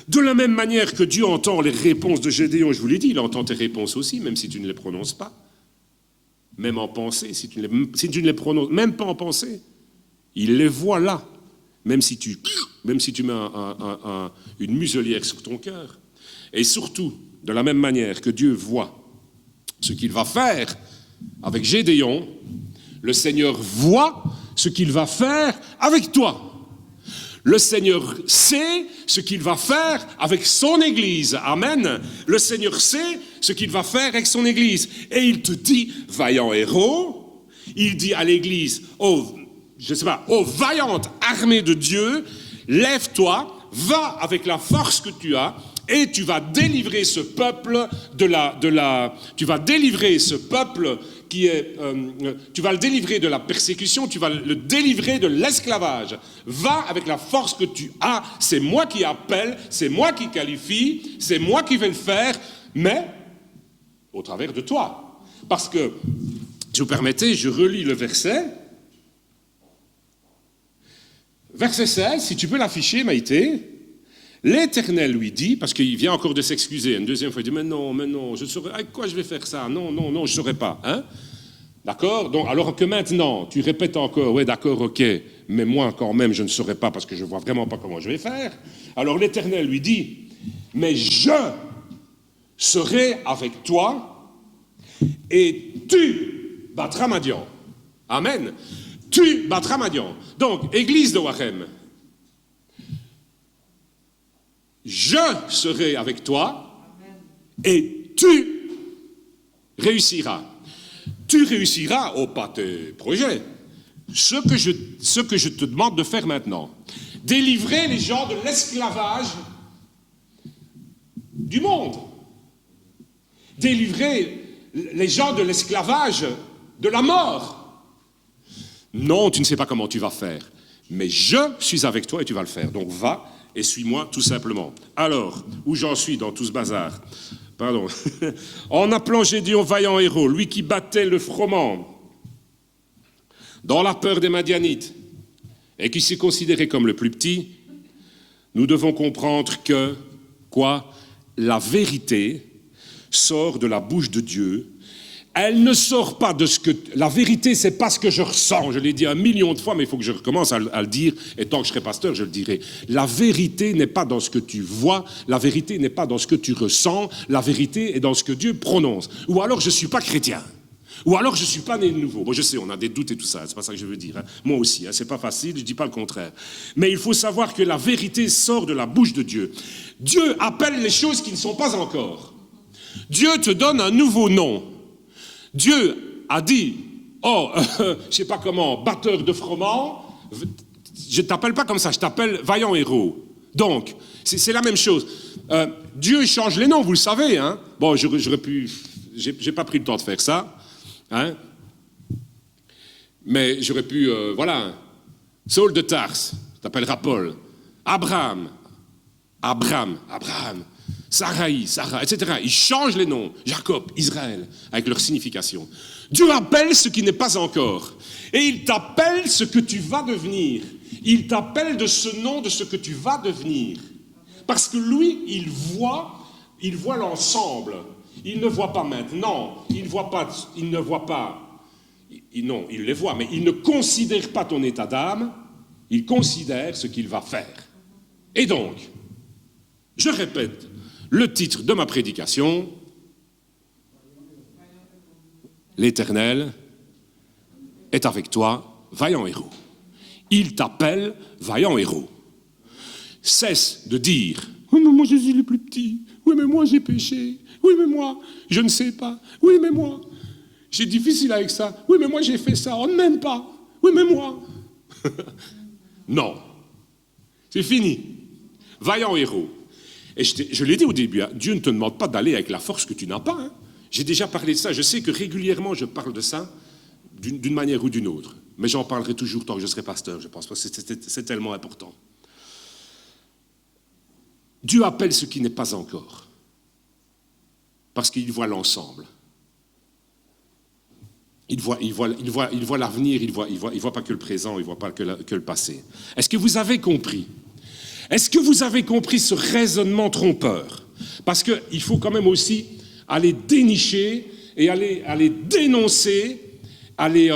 De la même manière que Dieu entend les réponses de Gédéon, je vous l'ai dit, il entend tes réponses aussi, même si tu ne les prononces pas. Même en pensée, si tu ne les prononces, même pas en pensée. Il les voit là, même si tu mets une muselière sur ton cœur. Et surtout, de la même manière que Dieu voit ce qu'il va faire avec Gédéon, le Seigneur voit ce qu'il va faire avec toi. Le Seigneur sait ce qu'il va faire avec son Église. Amen. Le Seigneur sait ce qu'il va faire avec son Église. Et il te dit, vaillant héros, il dit à l'Église, ô vaillante armée de Dieu, lève-toi, va avec la force que tu as, et tu vas délivrer ce peuple tu vas délivrer ce peuple tu vas le délivrer de la persécution, tu vas le délivrer de l'esclavage. Va avec la force que tu as, c'est moi qui appelle, c'est moi qui qualifie, c'est moi qui vais le faire, mais au travers de toi. Parce que, si vous permettez, je relis le verset. Verset 16, si tu peux l'afficher, Maïté. L'Éternel lui dit, parce qu'il vient encore de s'excuser, une deuxième fois, il dit, mais non, je ne saurais, avec quoi je vais faire ça? Non, je ne saurais pas. Hein? D'accord? Donc, alors que maintenant, tu répètes encore, ouais, d'accord, ok, mais moi, quand même, je ne saurais pas parce que je ne vois vraiment pas comment je vais faire. Alors l'Éternel lui dit, mais je serai avec toi et tu battras Madian. Amen. Tu battras Madian. Donc, Église de Warem, je serai avec toi et tu réussiras. Tu réussiras, pas tes projets, ce que je te demande de faire maintenant. Délivrer les gens de l'esclavage du monde. Délivrer les gens de l'esclavage de la mort. Non, tu ne sais pas comment tu vas faire, mais je suis avec toi et tu vas le faire. Donc va et suis-moi tout simplement. Alors, où j'en suis dans tout ce bazar? Pardon. En appelant Gédéon vaillant héros, lui qui battait le froment dans la peur des Madianites et qui s'est considéré comme le plus petit, nous devons comprendre que, la vérité sort de la bouche de Dieu. Elle ne sort pas de ce que... La vérité, c'est pas ce que je ressens. Je l'ai dit 1 million de fois, mais il faut que je recommence à le dire. Et tant que je serai pasteur, je le dirai. La vérité n'est pas dans ce que tu vois. La vérité n'est pas dans ce que tu ressens. La vérité est dans ce que Dieu prononce. Ou alors, je suis pas chrétien. Ou alors, je suis pas né de nouveau. Bon, je sais, on a des doutes et tout ça. C'est pas ça que je veux dire. Hein. Moi aussi, hein, c'est pas facile. Je dis pas le contraire. Mais il faut savoir que la vérité sort de la bouche de Dieu. Dieu appelle les choses qui ne sont pas encore. Dieu te donne un nouveau nom. Dieu a dit, je sais pas comment, batteur de froment, je ne t'appelle pas comme ça, je t'appelle vaillant héros. Donc, c'est la même chose. Dieu change les noms, vous le savez. Hein. Bon, j'aurais pu... J'ai pas pris le temps de faire ça. Hein. Mais j'aurais pu... voilà. Saul de Tarse, t'appelleras Paul. Abraham. Sarai, Sarah, etc. Ils changent les noms. Jacob, Israël, avec leur signification. Dieu appelle ce qui n'est pas encore. Et il t'appelle ce que tu vas devenir. Il t'appelle de ce nom, de ce que tu vas devenir. Parce que lui, il voit l'ensemble. Il ne voit pas maintenant. Il ne voit pas. Non, il les voit, mais il ne considère pas ton état d'âme. Il considère ce qu'il va faire. Et donc, je répète le titre de ma prédication. L'Éternel est avec toi, vaillant héros. Il t'appelle vaillant héros. Cesse de dire « Oui, mais moi je suis le plus petit. Oui, mais moi j'ai péché. Oui, mais moi, je ne sais pas. Oui, mais moi, j'ai difficile avec ça. Oui, mais moi j'ai fait ça. On ne m'aime pas. Oui, mais moi. » Non. C'est fini. Vaillant héros. Et je l'ai dit au début, hein, Dieu ne te demande pas d'aller avec la force que tu n'as pas. Hein. J'ai déjà parlé de ça. Je sais que régulièrement je parle de ça d'une manière ou d'une autre. Mais j'en parlerai toujours tant que je serai pasteur, je pense, parce que c'est tellement important. Dieu appelle ce qui n'est pas encore, parce qu'il voit l'ensemble. Il voit l'avenir, il voit pas que le présent, il voit pas que le passé. Est-ce que vous avez compris? Est-ce que vous avez compris ce raisonnement trompeur? Parce qu'il faut quand même aussi aller dénicher et aller dénoncer, aller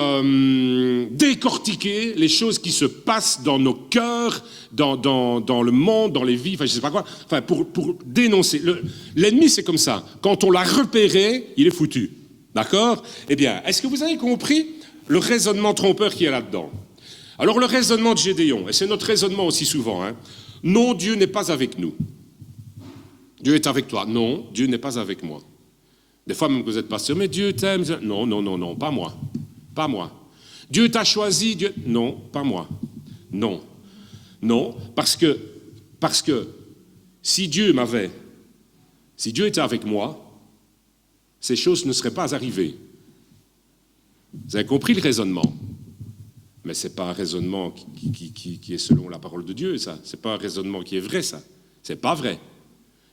décortiquer les choses qui se passent dans nos cœurs, dans le monde, dans les vies, enfin je sais pas quoi, enfin pour dénoncer. L'ennemi c'est comme ça. Quand on l'a repéré, il est foutu. D'accord? Eh bien, est-ce que vous avez compris le raisonnement trompeur qui est là-dedans? Alors le raisonnement de Gédéon, et c'est notre raisonnement aussi souvent, hein, non, Dieu n'est pas avec nous. Dieu est avec toi. Non, Dieu n'est pas avec moi. Des fois même que vous êtes pasteur, mais Dieu t'aime. Non, pas moi. Pas moi. Dieu t'a choisi, Dieu... Non, pas moi. Non, parce que si Dieu était avec moi, ces choses ne seraient pas arrivées. Vous avez compris le raisonnement? Mais ce n'est pas un raisonnement qui est selon la parole de Dieu, ça. Ce n'est pas un raisonnement qui est vrai, ça. Ce n'est pas vrai.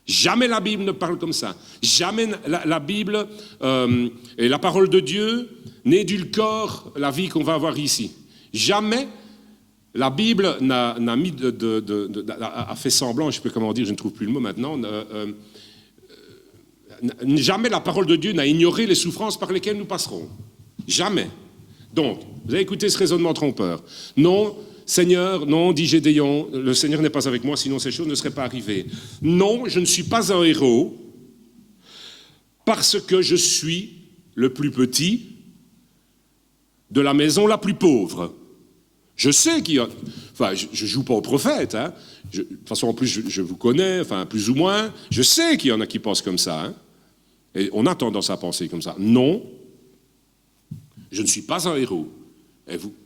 Jamais la Bible ne parle comme ça. Jamais la Bible et la parole de Dieu n'édulcore la vie qu'on va avoir ici. Jamais la Bible n'a mis a fait semblant, je ne sais pas comment dire, je ne trouve plus le mot maintenant, jamais la parole de Dieu n'a ignoré les souffrances par lesquelles nous passerons. Jamais. Donc, vous avez écouté ce raisonnement trompeur. Non, Seigneur, non, dit Gédéon, le Seigneur n'est pas avec moi, sinon ces choses ne seraient pas arrivées. Non, je ne suis pas un héros parce que je suis le plus petit de la maison la plus pauvre. Je sais qu'il y a... Enfin, je ne joue pas au prophète. Hein. De toute façon, en plus, je vous connais, enfin, plus ou moins. Je sais qu'il y en a qui pensent comme ça. Hein. Et on a tendance à penser comme ça. Non, je ne suis pas un héros.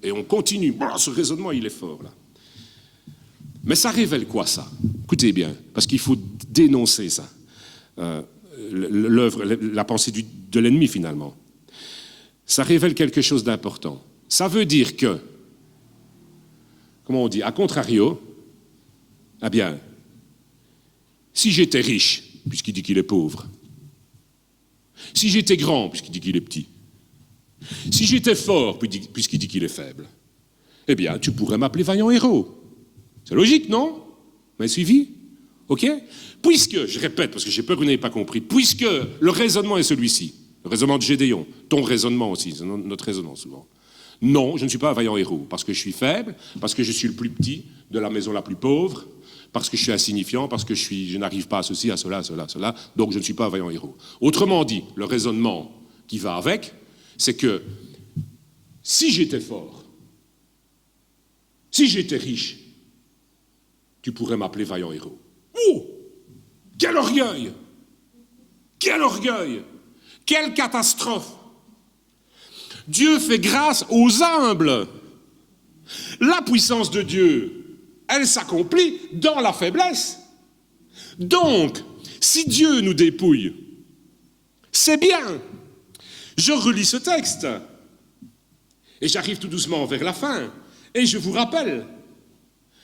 Et on continue. Bon, ce raisonnement, il est fort, là. Mais ça révèle quoi, ça? Écoutez bien, parce qu'il faut dénoncer ça. La pensée de l'ennemi, finalement. Ça révèle quelque chose d'important. Ça veut dire que, comment on dit, à contrario, eh bien, si j'étais riche, puisqu'il dit qu'il est pauvre, si j'étais grand, puisqu'il dit qu'il est petit, si j'étais fort, puisqu'il dit qu'il est faible, eh bien, tu pourrais m'appeler vaillant héros. C'est logique, non? Vous m'avez suivi? OK? Puisque, je répète, parce que j'ai peur que vous n'ayez pas compris, puisque le raisonnement est celui-ci, le raisonnement de Gédéon, ton raisonnement aussi, c'est notre raisonnement souvent. Non, je ne suis pas un vaillant héros, parce que je suis faible, parce que je suis le plus petit de la maison la plus pauvre, parce que je suis insignifiant, parce que je n'arrive pas à ceci, à cela, donc je ne suis pas un vaillant héros. Autrement dit, le raisonnement qui va avec, c'est que si j'étais fort, si j'étais riche, tu pourrais m'appeler vaillant héros. Oh, quel orgueil! Quel orgueil! Quelle catastrophe! Dieu fait grâce aux humbles. La puissance de Dieu, elle s'accomplit dans la faiblesse. Donc, si Dieu nous dépouille, c'est bien. Je relis ce texte et j'arrive tout doucement vers la fin et je vous rappelle,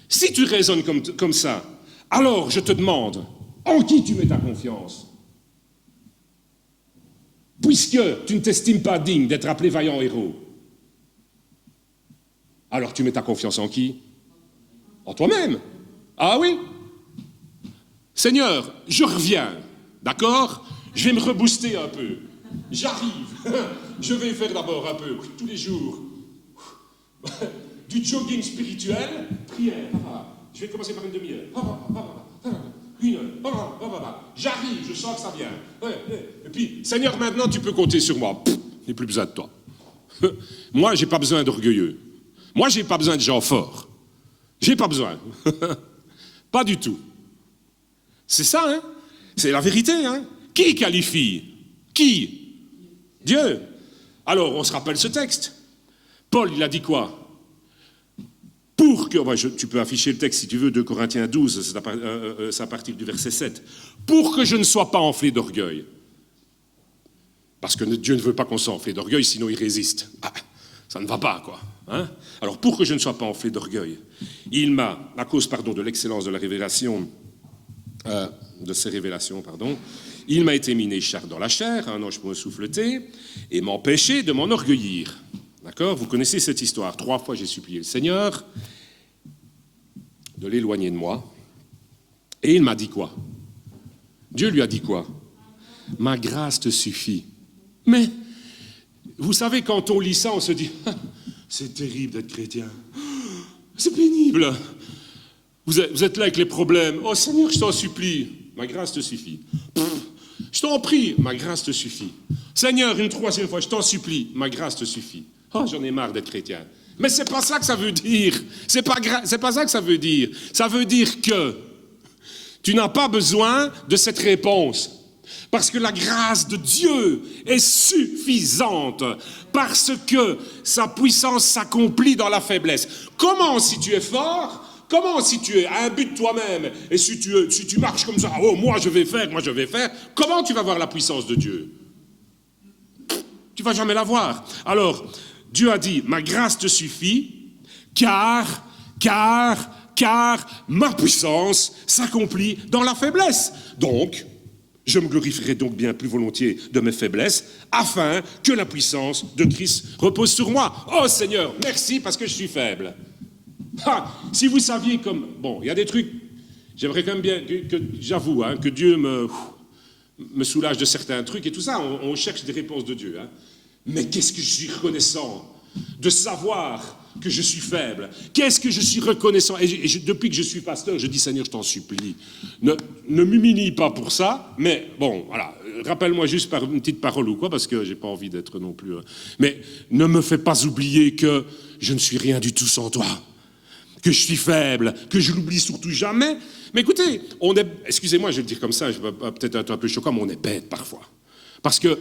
si tu raisonnes comme ça, alors je te demande, en qui tu mets ta confiance? Puisque tu ne t'estimes pas digne d'être appelé vaillant héros, alors tu mets ta confiance en qui? En toi-même. Ah oui? Seigneur, je reviens, d'accord? Je vais me rebooster un peu. J'arrive. Je vais faire d'abord un peu, tous les jours, du jogging spirituel, prière. Je vais commencer par une demi-heure. Une heure. J'arrive, je sens que ça vient. Et puis, Seigneur, maintenant tu peux compter sur moi. Je n'ai plus besoin de toi. Moi, j'ai pas besoin d'orgueilleux. Moi, j'ai pas besoin de gens forts. J'ai pas besoin. Pas du tout. C'est ça, hein? C'est la vérité, hein? Qui qualifie? Qui? Dieu. Alors, on se rappelle ce texte. Paul, il a dit quoi? Pour que, tu peux afficher le texte si tu veux, 2 Corinthiens 12, c'est à partir du verset 7. Pour que je ne sois pas enflé d'orgueil. Parce que Dieu ne veut pas qu'on soit enflé d'orgueil, sinon il résiste. Ah, ça ne va pas, quoi. Hein? Alors, pour que je ne sois pas enflé d'orgueil, il m'a, à cause, de l'excellence de la révélation, de ces révélations, il m'a été mis char dans la chair, un ange pour me souffleter, et m'empêcher de m'enorgueillir. D'accord? Vous connaissez cette histoire. 3 fois, j'ai supplié le Seigneur de l'éloigner de moi. Et il m'a dit quoi? Dieu lui a dit quoi? Ma grâce te suffit. Mais, vous savez, quand on lit ça, on se dit, c'est terrible d'être chrétien. C'est pénible. Vous êtes là avec les problèmes. Oh Seigneur, je t'en supplie. Ma grâce te suffit. Je t'en prie, ma grâce te suffit. Seigneur, une 3e fois, je t'en supplie. Ma grâce te suffit. Oh, j'en ai marre d'être chrétien. Mais c'est pas ça que ça veut dire. C'est pas ça que ça veut dire. Ça veut dire que tu n'as pas besoin de cette réponse. Parce que la grâce de Dieu est suffisante. Parce que sa puissance s'accomplit dans la faiblesse. Comment, si tu es fort, comment, si tu es à un but de toi-même, et si tu marches comme ça, oh, moi je vais faire, comment tu vas voir la puissance de Dieu? Tu vas jamais la voir. Alors, Dieu a dit, ma grâce te suffit, car ma puissance s'accomplit dans la faiblesse. Donc, je me glorifierai donc bien plus volontiers de mes faiblesses, afin que la puissance de Christ repose sur moi. Oh Seigneur, merci parce que je suis faible. Si vous saviez comme... Bon, il y a des trucs, j'aimerais quand même bien, j'avoue, hein, que Dieu me soulage de certains trucs et tout ça, on cherche des réponses de Dieu. Hein. Mais qu'est-ce que je suis reconnaissant de savoir que je suis faible. Qu'est-ce que je suis reconnaissant. Et depuis que je suis pasteur, je dis, Seigneur, je t'en supplie, ne m'humilie pas pour ça, mais bon, voilà, rappelle-moi juste par une petite parole ou quoi, parce que j'ai pas envie d'être non plus... mais ne me fais pas oublier que je ne suis rien du tout sans toi, que je suis faible, que je l'oublie surtout jamais. Mais écoutez, excusez-moi, je vais le dire comme ça, je vais peut-être être un peu choquant, mais on est bête parfois. Parce que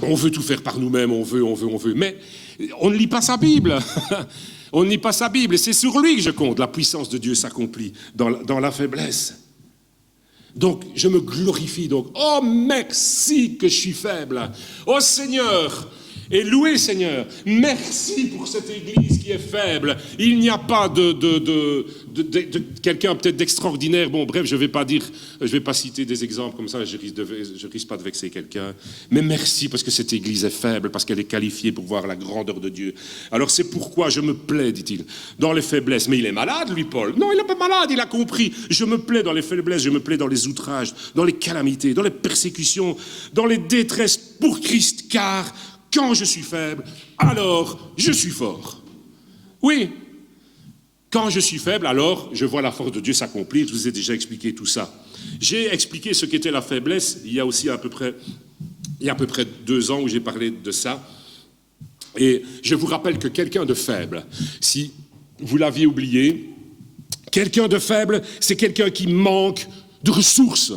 on veut tout faire par nous-mêmes, on veut, mais on ne lit pas sa Bible. On ne lit pas sa Bible, et c'est sur lui que je compte. La puissance de Dieu s'accomplit dans la faiblesse. Donc, je me glorifie. Donc, oh, merci que je suis faible. Oh Seigneur, et loué Seigneur, merci pour cette église qui est faible. Il n'y a pas de quelqu'un peut-être d'extraordinaire. Bon, bref, je vais pas citer des exemples comme ça, je risque pas de vexer quelqu'un. Mais merci parce que cette église est faible, parce qu'elle est qualifiée pour voir la grandeur de Dieu. Alors c'est pourquoi je me plais, dit-il, dans les faiblesses. Mais il est malade, lui, Paul. Non, il n'est pas malade, il a compris. Je me plais dans les faiblesses, je me plais dans les outrages, dans les calamités, dans les persécutions, dans les détresses pour Christ, car quand je suis faible, alors je suis fort. Oui, quand je suis faible, alors je vois la force de Dieu s'accomplir. Je vous ai déjà expliqué tout ça. J'ai expliqué ce qu'était la faiblesse. Il y a aussi à peu près 2 ans où j'ai parlé de ça. Et je vous rappelle que quelqu'un de faible, si vous l'aviez oublié, quelqu'un de faible, c'est quelqu'un qui manque de ressources.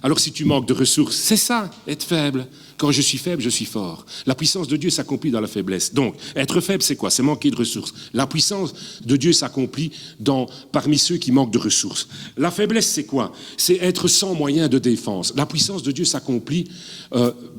Alors si tu manques de ressources, c'est ça, être faible. Quand je suis faible, je suis fort. La puissance de Dieu s'accomplit dans la faiblesse. Donc, être faible, c'est quoi? C'est manquer de ressources. La puissance de Dieu s'accomplit parmi ceux qui manquent de ressources. La faiblesse, c'est quoi? C'est être sans moyens de défense. La puissance de Dieu s'accomplit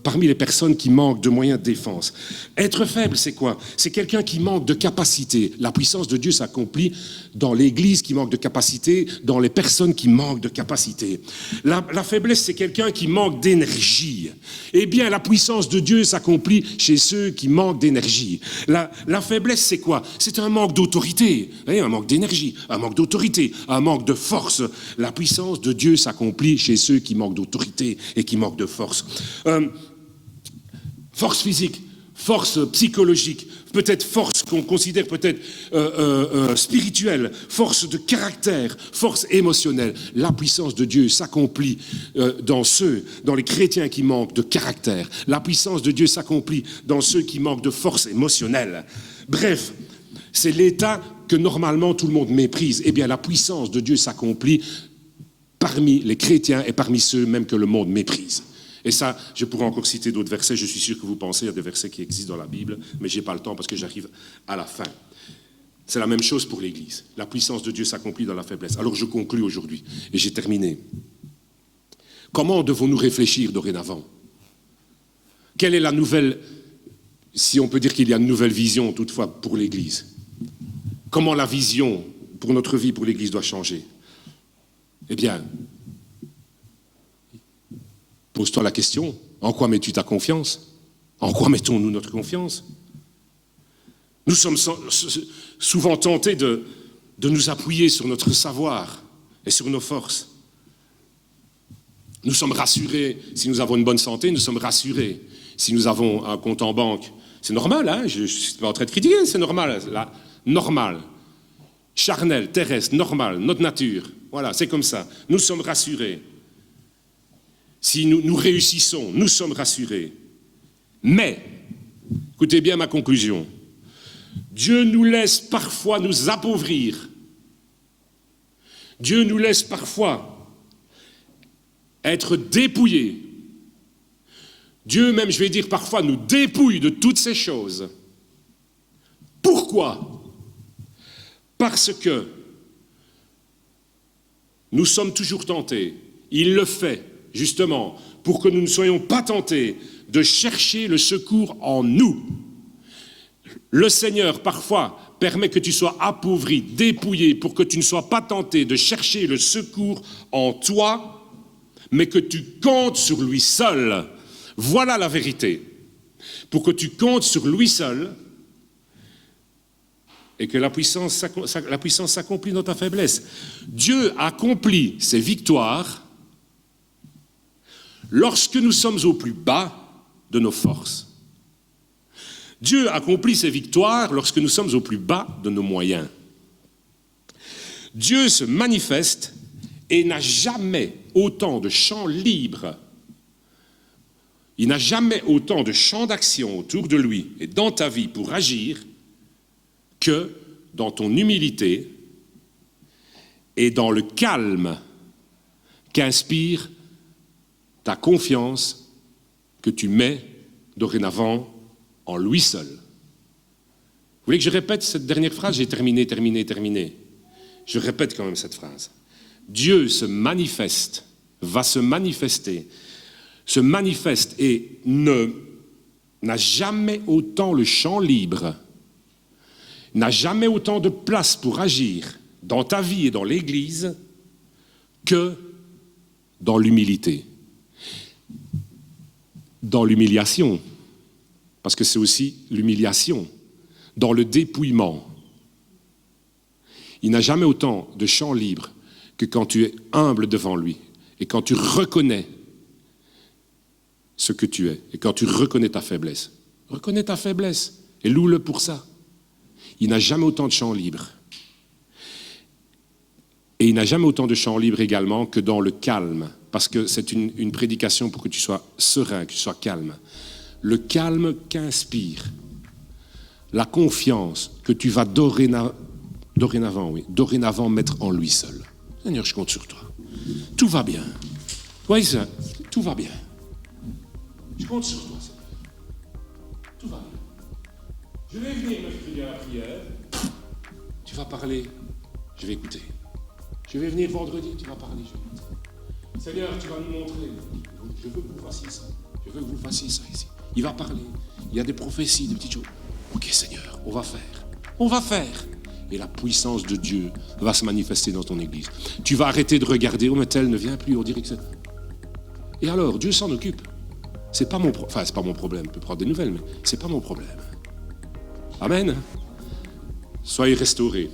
parmi les personnes qui manquent de moyens de défense. Être faible, c'est quoi? C'est quelqu'un qui manque de capacité. La puissance de Dieu s'accomplit dans l'Église qui manque de capacité, dans les personnes qui manquent de capacité. La faiblesse, c'est quelqu'un qui manque d'énergie. Eh bien, la puissance de Dieu s'accomplit chez ceux qui manquent d'énergie. La faiblesse, c'est quoi? C'est un manque d'autorité, un manque d'énergie, un manque d'autorité, un manque de force. La puissance de Dieu s'accomplit chez ceux qui manquent d'autorité et qui manquent de force. Force physique, force psychologique, peut-être force qu'on considère peut-être spirituelle, force de caractère, force émotionnelle. La puissance de Dieu s'accomplit dans les chrétiens qui manquent de caractère. La puissance de Dieu s'accomplit dans ceux qui manquent de force émotionnelle. Bref, c'est l'état que normalement tout le monde méprise. Eh bien, la puissance de Dieu s'accomplit parmi les chrétiens et parmi ceux même que le monde méprise. Et ça, je pourrais encore citer d'autres versets, je suis sûr que vous pensez à des versets qui existent dans la Bible, mais je n'ai pas le temps parce que j'arrive à la fin. C'est la même chose pour l'Église. La puissance de Dieu s'accomplit dans la faiblesse. Alors je conclus aujourd'hui, et j'ai terminé. Comment devons-nous réfléchir dorénavant? Quelle est la nouvelle, si on peut dire qu'il y a une nouvelle vision toutefois pour l'Église? Comment la vision pour notre vie, pour l'Église doit changer? Eh bien, pose-toi la question, en quoi mets-tu ta confiance? En quoi mettons-nous notre confiance? Nous sommes souvent tentés de nous appuyer sur notre savoir et sur nos forces. Nous sommes rassurés si nous avons une bonne santé, nous sommes rassurés si nous avons un compte en banque. C'est normal, hein? Je ne suis pas en train de critiquer, c'est normal. Normal, charnel, terrestre, normal, notre nature. Voilà, c'est comme ça. Nous sommes rassurés. Si nous réussissons, nous sommes rassurés. Mais, écoutez bien ma conclusion, Dieu nous laisse parfois nous appauvrir. Dieu nous laisse parfois être dépouillés. Dieu même, je vais dire parfois, nous dépouille de toutes ces choses. Pourquoi? Parce que nous sommes toujours tentés. Il le fait. Justement, pour que nous ne soyons pas tentés de chercher le secours en nous. Le Seigneur, parfois, permet que tu sois appauvri, dépouillé, pour que tu ne sois pas tenté de chercher le secours en toi, mais que tu comptes sur lui seul. Voilà la vérité. Pour que tu comptes sur lui seul et que la puissance s'accomplit dans ta faiblesse. Dieu accomplit ses victoires lorsque nous sommes au plus bas de nos forces. Dieu accomplit ses victoires lorsque nous sommes au plus bas de nos moyens. Dieu se manifeste et n'a jamais autant de champs libres. Il n'a jamais autant de champs d'action autour de lui et dans ta vie pour agir que dans ton humilité et dans le calme qu'inspire ta confiance que tu mets dorénavant en lui seul. Vous voulez que je répète cette dernière phrase? J'ai terminé. Je répète quand même cette phrase. Dieu se manifeste, va se manifester, se manifeste et n'a jamais autant le champ libre, n'a jamais autant de place pour agir dans ta vie et dans l'Église que dans l'humilité. Dans l'humiliation, parce que c'est aussi l'humiliation, dans le dépouillement. Il n'a jamais autant de champ libre que quand tu es humble devant lui et quand tu reconnais ce que tu es et quand tu reconnais ta faiblesse. Reconnais ta faiblesse et loue-le pour ça. Il n'a jamais autant de champ libre. Et il n'a jamais autant de champ libre également que dans le calme, parce que c'est une prédication pour que tu sois serein, que tu sois calme. Le calme qu'inspire la confiance que tu vas dorénavant mettre en lui seul. Seigneur, je compte sur toi. Tout va bien. Oui, ça, tout va bien. Je compte sur toi, Seigneur. Tout va bien. Je vais venir mercredi à la prière. Tu vas parler, je vais écouter. Je vais venir vendredi, tu vas parler, je vais écouter. Seigneur, tu vas nous montrer. Je veux que vous fassiez ça. Je veux que vous fassiez ça ici. Il va parler. Il y a des prophéties, des petites choses. Ok, Seigneur, on va faire. On va faire. Et la puissance de Dieu va se manifester dans ton église. Tu vas arrêter de regarder, oh mais tel ne vient plus, on dirait que c'est... Et alors, Dieu s'en occupe. C'est pas mon c'est pas mon problème, je peux prendre des nouvelles, mais c'est pas mon problème. Amen. Soyez restaurés.